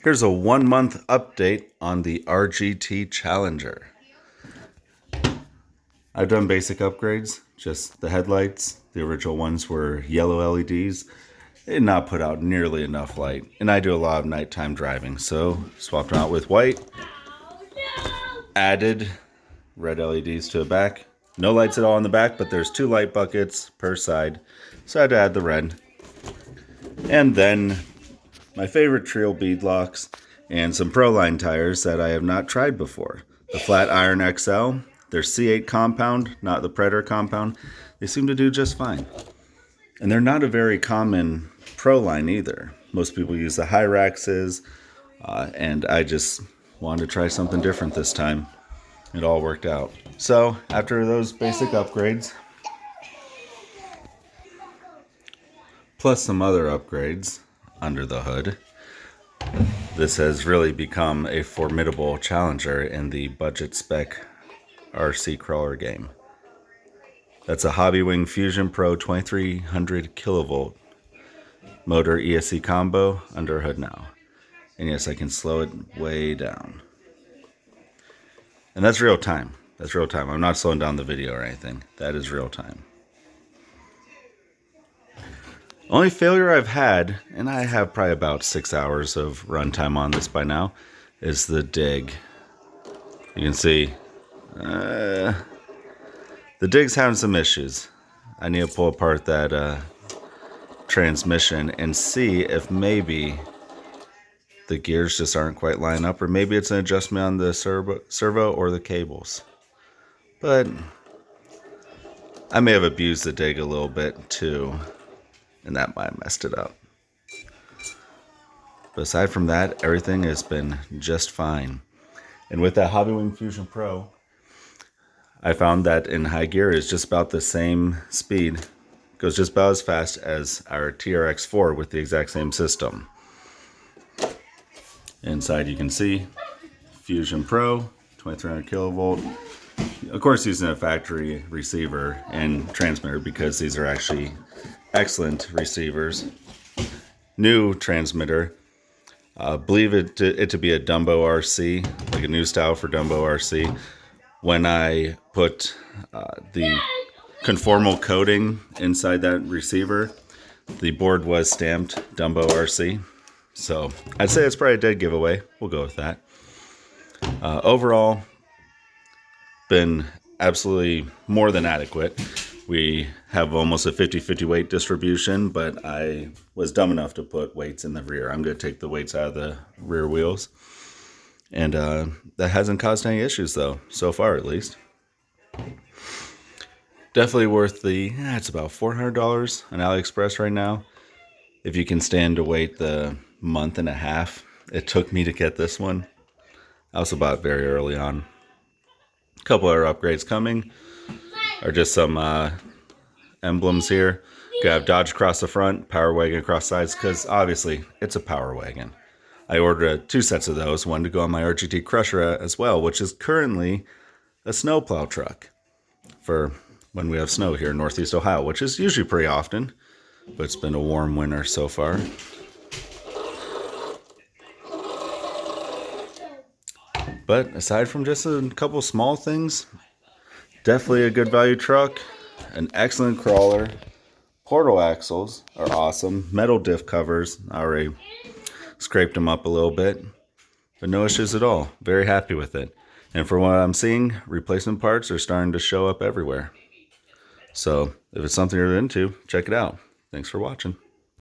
Here's a 1-month update on the RGT Challenger. I've done basic upgrades, just the headlights. The original ones were yellow LEDs. They did not put out nearly enough light, and I do a lot of nighttime driving, so swapped them out with white. Added red LEDs to the back. No lights at all in the back, but there's 2 light buckets per side, so I had to add the red. And then my favorite trio bead locks and some Proline tires that I have not tried before. The Flat Iron XL, their C8 compound, not the Predator compound. They seem to do just fine. And they're not a very common Proline either. Most people use the Hyraxes, and I just wanted to try something different this time. It all worked out. So after those basic upgrades, plus some other upgrades under the hood, this has really become a formidable challenger in the budget spec RC crawler game. That's a Hobbywing Fusion Pro 2300 kilovolt motor ESC combo under hood now. And yes, I can slow it way down. And that's real time. That's real time. I'm not slowing down the video or anything. That is real time. Only failure I've had, and I have probably about 6 hours of runtime on this by now, is the dig. You can see the dig's having some issues. I need to pull apart that transmission and see if maybe the gears just aren't quite lining up, or maybe it's an adjustment on the servo or the cables. But I may have abused the dig a little bit too, and that might have messed it up. But aside from that, everything has been just fine. And with that Hobbywing Fusion Pro, I found that in high gear is just about the same speed. Goes just about as fast as our TRX4 with the exact same system. Inside you can see Fusion Pro, 2300 kilovolt. Of course using a factory receiver and transmitter because these are actually excellent receivers. New transmitter. Believe it to be a Dumbo RC, like a new style for Dumbo RC. When I put the conformal coating inside that receiver, the board was stamped Dumbo RC. So I'd say it's probably a dead giveaway. We'll go with that. Overall, been absolutely more than adequate. We have almost a 50-50 weight distribution, but I was dumb enough to put weights in the rear. I'm going to take the weights out of the rear wheels. And that hasn't caused any issues, though, so far at least. Definitely worth it's about $400 on AliExpress right now. If you can stand to wait the month and a half it took me to get this one. I also bought it very early on. A couple other upgrades coming are just some emblems here. You have Dodge across the front, Power Wagon across sides, because obviously it's a Power Wagon. I ordered 2 sets of those, one to go on my RGT Crusher as well, which is currently a snowplow truck for when we have snow here in Northeast Ohio, which is usually pretty often, but it's been a warm winter so far. But aside from just a couple small things, definitely a good value truck, an excellent crawler. Portal axles are awesome. Metal diff covers, I already scraped them up a little bit, but no issues at all. Very happy with it. And for what I'm seeing, replacement parts are starting to show up everywhere. So if it's something you're into, check it out. Thanks for watching.